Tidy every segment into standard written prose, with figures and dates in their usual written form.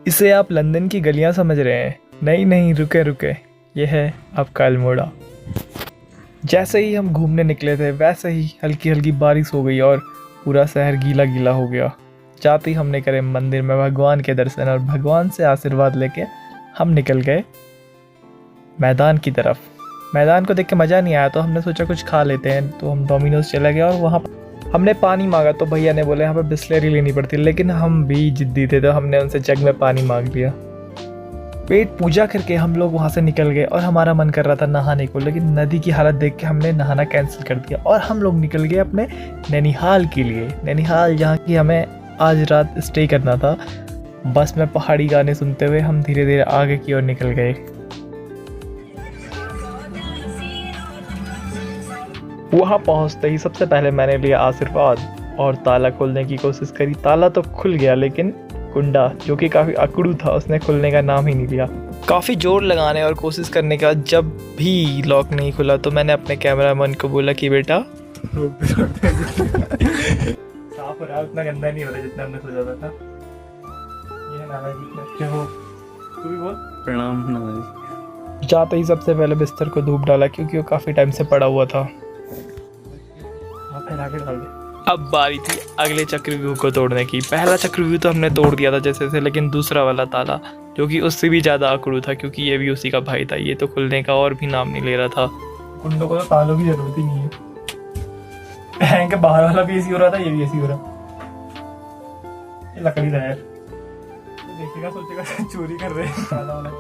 इसे आप लंदन की गलियां समझ रहे हैं? नहीं नहीं, रुके रुके, यह है आपका अल्मोड़ा। जैसे ही हम घूमने निकले थे वैसे ही हल्की हल्की बारिश हो गई और पूरा शहर गीला गीला हो गया। जाते ही हमने करे मंदिर में भगवान के दर्शन और भगवान से आशीर्वाद लेके हम निकल गए मैदान की तरफ। मैदान को देख के मज़ा नहीं आया तो हमने सोचा कुछ खा लेते हैं, तो हम डोमिनोज चले गए और वहाँ हमने पानी मांगा तो भैया ने बोले यहाँ पे बिस्लरी लेनी पड़ती है, लेकिन हम भी जिद्दी थे तो हमने उनसे जग में पानी मांग लिया। पेट पूजा करके हम लोग वहाँ से निकल गए और हमारा मन कर रहा था नहाने को, लेकिन नदी की हालत देख के हमने नहाना कैंसिल कर दिया और हम लोग निकल गए अपने नैनीहाल के लिए। नैनीहाल जहाँ की हमें आज रात स्टे करना था। बस में पहाड़ी गाने सुनते हुए हम धीरे धीरे आगे की ओर निकल गए। वहाँ पहुँचते ही सबसे पहले मैंने लिया आशीर्वाद और ताला खोलने की कोशिश करी। ताला तो खुल गया लेकिन कुंडा, जो कि काफ़ी अकड़ू था, उसने खुलने का नाम ही नहीं लिया। काफ़ी जोर लगाने और कोशिश करने के बाद जब भी लॉक नहीं खुला तो मैंने अपने कैमरामैन को बोला कि बेटा साफ हो रहा है, उतना गंदा नहीं हो रहा जितना हमने सोचा था। ये नाना जी अच्छे हो, तू भी बोल। प्रणाम नाना जी। जाते ही सबसे पहले बिस्तर को धूप डाला क्योंकि वो काफ़ी टाइम से पड़ा हुआ था। फैला के डाल दे। अब बारी थी अगले चक्रव्यूह को तोड़ने की। पहला चक्रव्यूह तो हमने तोड़ दिया था जैसे से, लेकिन दूसरा वाला ताला जो कि उससे भी ज़्यादा अकड़ू था क्योंकि ये भी उसी का भाई था, ये तो खुलने का और भी नाम नहीं ले रहा था। कुंडों को तो तालों की जरूरत ही नहीं है। बैंक के बाहर वाला भी ऐसी हो रहा था, ये भी ऐसी हो रहा। ये लकड़ी था यार, देखेगा सोचेगा चोरी कर रहे हैं ताला वाला।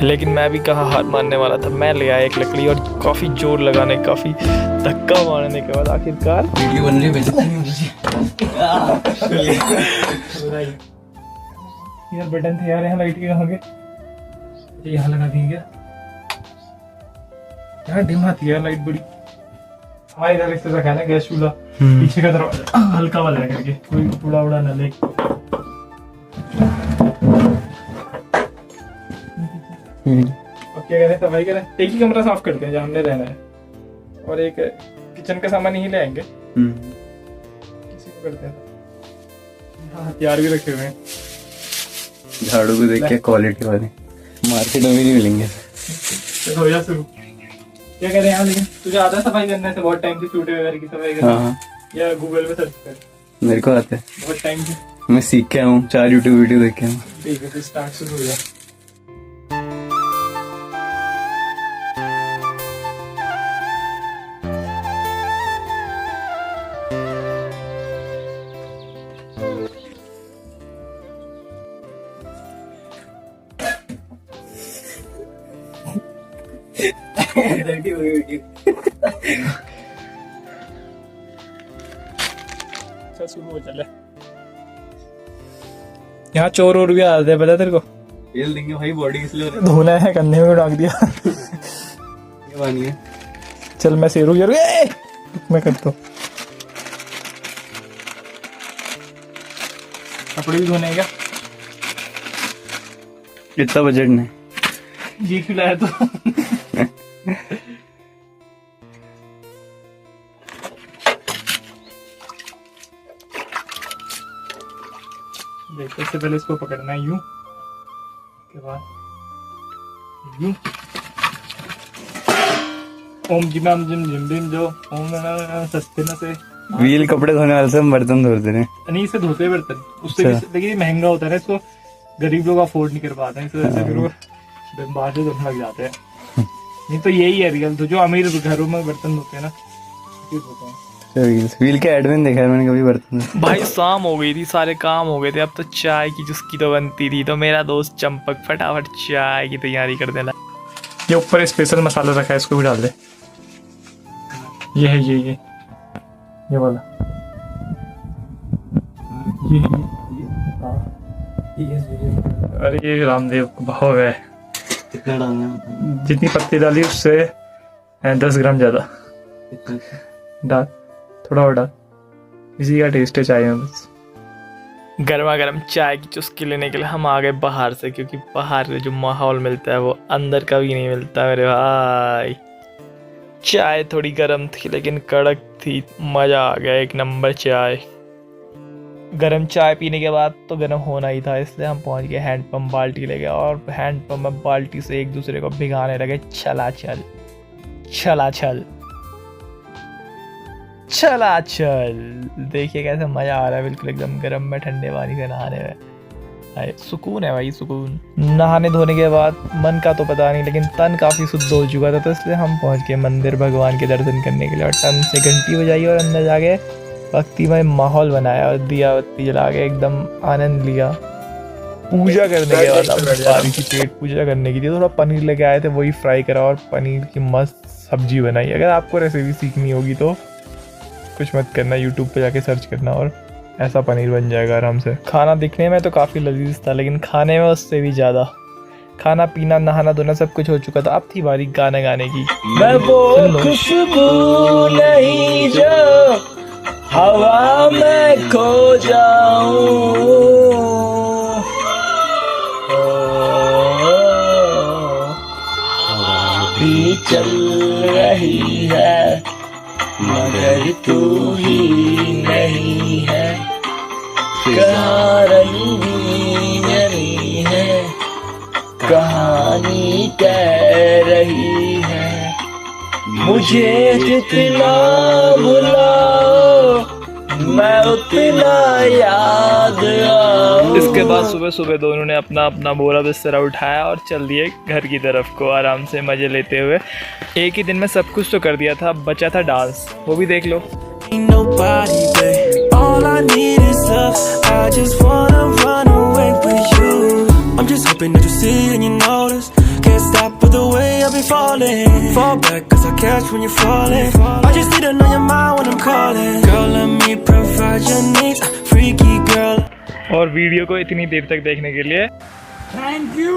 लेकिन मैं भी कहाँ हार मानने वाला था। मैं ले आया एक लकड़ी और काफ़ी जोर लगाने, काफ़ी धक्का मारने के बाद आखिरकार वीडियो बन रही है, बेइज्जती नहीं हो रही। यार बटन थे यार, यहाँ लाइट के कहाँ गए? यहाँ लगा दी क्या? यहाँ डिम आती है लाइट बड़ी। हमारे इधर इस तरह ना गैस चूल्हा, पीछे का दरवाजा हल्का वाला करके कोई उड़ा उड़ा न ले। क्या करें, सफाई करें? एक ही कमरा साफ करते हैं जहाँ हमने रहना है और एक किचन का सामान ही ले आएंगे। किसी को करते हैं। हाँ, हथियार भी रखे हुए हैं। झाड़ू को देख के क्वालिटी वाले मार्केट में भी नहीं मिलेंगे। तो हो जा शुरू। क्या कह रहे हैं यहाँ, लेकिन तुझे आता है सफाई करने से? बहुत टाइम से चूटे वगैरह की सफाई करना। हाँ, या गूगल पे सर्च कर। मेरे को आता है, बहुत टाइम से मैं सीख के आऊँ, 4 यूट्यूब वीडियो देख के आऊँ। ठीक है, फिर स्टार्ट शुरू हो जा। शुरू हो चले। यहाँ चोर और भी आते हैं, पता तेरे को? तेल देंगे भाई, बॉडी इसलिए धोना है, कंधे में डाल दिया। ये पानी है। चल मैं शेरू मैं करता हूँ। कपड़े भी धोने क्या? इतना बजट नहीं, ये खिलाया तो। देखो, इससे पहले इसको पकड़ना है यूं, के बाद यूं। ओम जिम जिम जिम जिम जो ओम सस्ते न से व्हील कपड़े धोने वाले से हम बर्तन धोते हैं। नहीं, इसे धोते बर्तन उससे भी, लेकिन ये महंगा होता है ना, इसको गरीब लोग अफोर्ड नहीं कर पाते हैं, इस वजह से फिर वो बाहर से धोने लग जाते हैं। नहीं तो यही है रियल, तो जो अमीर घरों में बर्तन धोते हैं ना, धोते हैं। व्हील के एडमिन देखा है मैंने कभी बर्तन। भाई शाम हो गई थी, सारे काम हो गए थे, अब तो चाय की चुस्की तो बनती थी, तो मेरा दोस्त चंपक फटाफट चाय की तैयारी कर देना। ये ऊपर स्पेशल मसाला रखा है, इसको भी डाल दे। ये है ये वाला, अरे ये रामदेव भाव है। कितना डालना? जितनी पत्ती डाली उससे 10 ग्राम ज्यादा डाल, थोड़ा और डाल, इसी का टेस्ट है चाय में बस। गर्मा गर्म चाय की चुस्की लेने के लिए हम आ गए बाहर से, क्योंकि बाहर से जो माहौल मिलता है वो अंदर का भी नहीं मिलता मेरे भाई। चाय थोड़ी गर्म थी लेकिन कड़क थी, मज़ा आ गया, एक नंबर चाय। गर्म चाय पीने के बाद तो गर्म होना ही था, इसलिए हम पहुंच गए हैंडपम्प बाल्टी लेके और हैंडपम्प में बाल्टी से एक दूसरे को भिगाने लगे। चला चल चला चल चला चल। देखिए कैसे मज़ा आ रहा है, बिल्कुल एकदम गर्म में ठंडे पानी से नहाने में। अरे सुकून है भाई, सुकून। नहाने धोने के बाद मन का तो पता नहीं, लेकिन तन काफ़ी शुद्ध हो चुका था, तो इसलिए हम पहुंच गए मंदिर भगवान के दर्शन करने के लिए। और टन से घंटी बजाई और अंदर जाके भक्तिमय माहौल बनाया और दिया बत्ती जला के एकदम आनंद लिया। पूजा करने के बाद अब बारी की पेट पूजा करने की थी, थोड़ा पनीर लेके आए थे, वही फ्राई करा और पनीर की मस्त सब्जी बनाई। अगर आपको रेसिपी सीखनी होगी तो कुछ मत करना, यूट्यूब पे जाके सर्च करना और ऐसा पनीर बन जाएगा आराम से। खाना दिखने में तो काफ़ी लजीज था, लेकिन खाने में उससे भी ज़्यादा। खाना पीना नहाना धोना सब कुछ हो चुका था, अब थी बारी गाना गाने की। मैं वो खुशबू नहीं जो हवा में खो जाऊं, भी चल रही है मगर तू ही नहीं है, कहाँ रंगीनी है कहानी कह रही है, मुझे जितना बुलाओ मैं उतना याद आऊं। इसके बाद सुबह सुबह दोनों ने अपना अपना बोरा बिस्तरा उठाया और चल दिए घर की तरफ को, आराम से मजे लेते हुए। एक ही दिन में सब कुछ तो कर दिया था, बचा था डांस, वो भी देख लो। I'm just hoping that you see and you notice. Can't stop with the way I've been falling. Fall back cause I catch when you're falling. I just need to know your mind when I'm calling. Girl, let me provide your needs. Freaky girl. और video को इतनी देर तक देखने के लिए thank you.